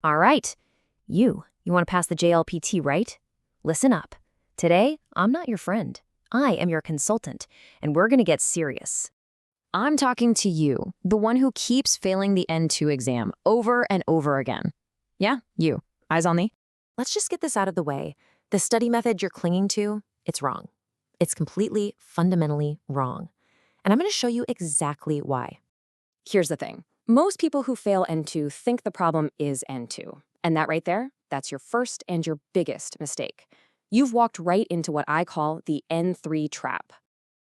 All right. You want to pass the JLPT, right? Listen up. Today, I'm not your friend. I am your consultant, and we're going to get serious. I'm talking to you, the one who keeps failing the N2 exam over and over again. Yeah, you. Eyes on me? Let's just get this out of the way. The study method you're clinging to, it's wrong. It's completely, fundamentally wrong. And I'm going to show you exactly why. Here's the thing. Most people who fail N2 think the problem is N2. And that right there, that's your first and your biggest mistake. You've walked right into what I call the N3 trap.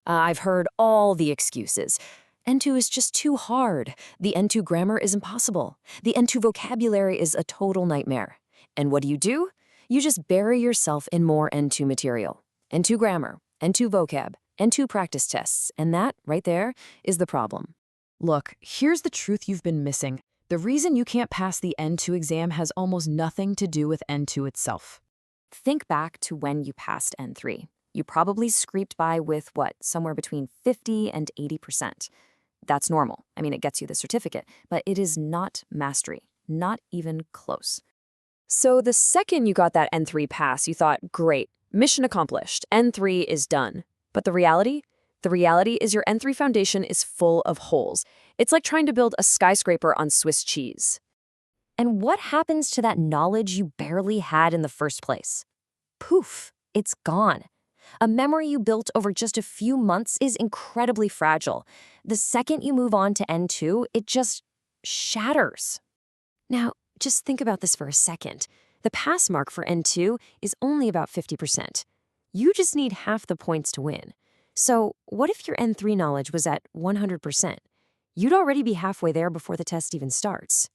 I've heard all the excuses. N2 is just too hard. The N2 grammar is impossible. The N2 vocabulary is a total nightmare. And what do? You just bury yourself in more N2 material. N2 grammar, N2 vocab, N2 practice tests, and that, right there, is the problem. Look, here's the truth you've been missing. The reason you can't pass the N2 exam has almost nothing to do with N2 itself. Think back to when you passed N3. You probably scraped by with, somewhere between 50 and 80%. That's normal. I mean, it gets you the certificate, but it is not mastery, not even close. So the second you got that N3 pass, you thought, great, mission accomplished, N3 is done. But the reality? The reality is your N3 foundation is full of holes. It's like trying to build a skyscraper on Swiss cheese. And what happens to that knowledge you barely had in the first place? Poof, it's gone. A memory you built over just a few months is incredibly fragile. The second you move on to N2, it just shatters. Now, just think about this for a second. The pass mark for N2 is only about 50%. You just need half the points to win. So what if your N3 knowledge was at 100%? You'd already be halfway there before the test even starts.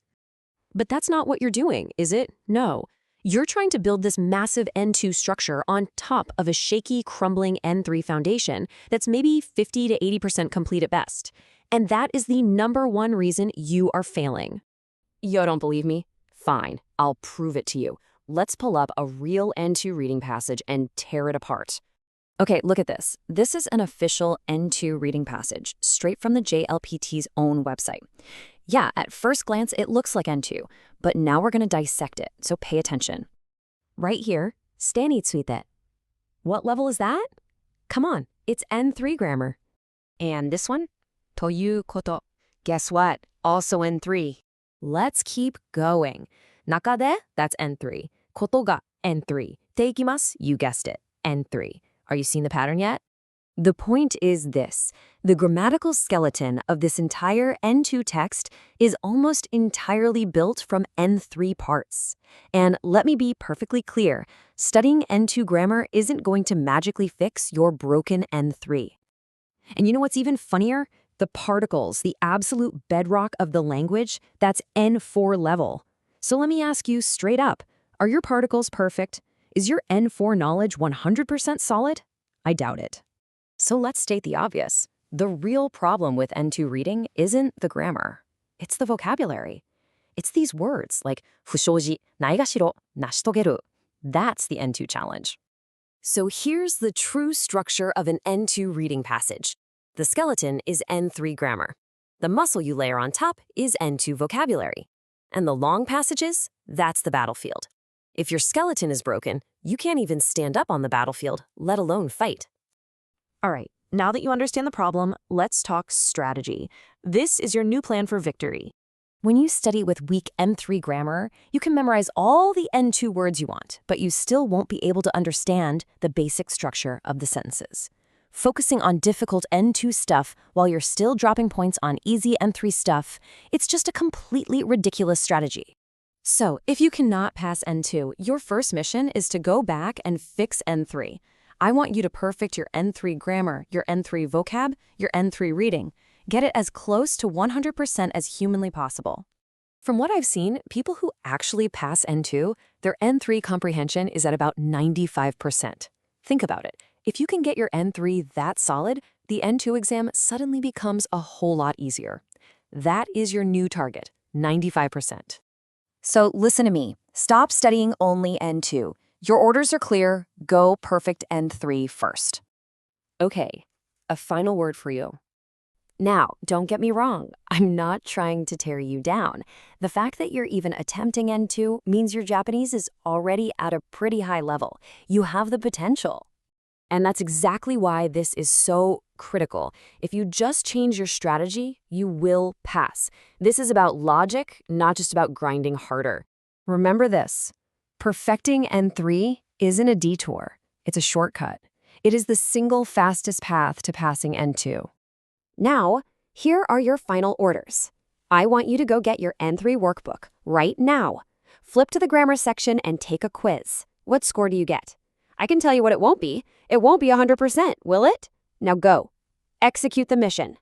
But that's not what you're doing, is it? No. You're trying to build this massive N2 structure on top of a shaky, crumbling N3 foundation that's maybe 50 to 80% complete at best. And that is the number one reason you are failing. You don't believe me? Fine, I'll prove it to you. Let's pull up a real N2 reading passage and tear it apart. Okay, look at this. This is an official N2 reading passage, straight from the JLPT's own website. Yeah, at first glance, it looks like N2, but now we're going to dissect it, so pay attention. Right here, stanitsuite. What level is that? Come on, it's N3 grammar. And this one? Toyu koto. Guess what? Also N3. Let's keep going. Nakade, that's N3. Koto ga N3. Teikimasu, you guessed it, N3. Are you seeing the pattern yet? The point is this. The grammatical skeleton of this entire N2 text is almost entirely built from N3 parts. And let me be perfectly clear, studying N2 grammar isn't going to magically fix your broken N3. And you know what's even funnier? The particles, the absolute bedrock of the language, that's N4 level. So let me ask you straight up, are your particles perfect? Is your N4 knowledge 100% solid? I doubt it. So let's state the obvious. The real problem with N2 reading isn't the grammar. It's the vocabulary. It's these words like fushoji, naigashiro, nashitogeru. That's the N2 challenge. So here's the true structure of an N2 reading passage. The skeleton is N3 grammar. The muscle you layer on top is N2 vocabulary. And the long passages, that's the battlefield. If your skeleton is broken, you can't even stand up on the battlefield, let alone fight. All right, now that you understand the problem, let's talk strategy. This is your new plan for victory. When you study with weak N3 grammar, you can memorize all the N2 words you want, but you still won't be able to understand the basic structure of the sentences. Focusing on difficult N2 stuff while you're still dropping points on easy N3 stuff, it's just a completely ridiculous strategy. So, if you cannot pass N2, your first mission is to go back and fix N3. I want you to perfect your N3 grammar, your N3 vocab, your N3 reading. Get it as close to 100% as humanly possible. From what I've seen, people who actually pass N2, their N3 comprehension is at about 95%. Think about it. If you can get your N3 that solid, the N2 exam suddenly becomes a whole lot easier. That is your new target, 95%. So listen to me. Stop studying only N2. Your orders are clear. Go perfect N3 first. Okay, a final word for you. Now, don't get me wrong, I'm not trying to tear you down. The fact that you're even attempting N2 means your Japanese is already at a pretty high level. You have the potential. And that's exactly why this is so critical. If you just change your strategy, you will pass. This is about logic, not just about grinding harder. Remember this: perfecting N3 isn't a detour, it's a shortcut. It is the single fastest path to passing N2. Now, here are your final orders. I want you to go get your N3 workbook right now. Flip to the grammar section and take a quiz. What score do you get? I can tell you what it won't be. It won't be 100%, will it? Now go. Execute the mission.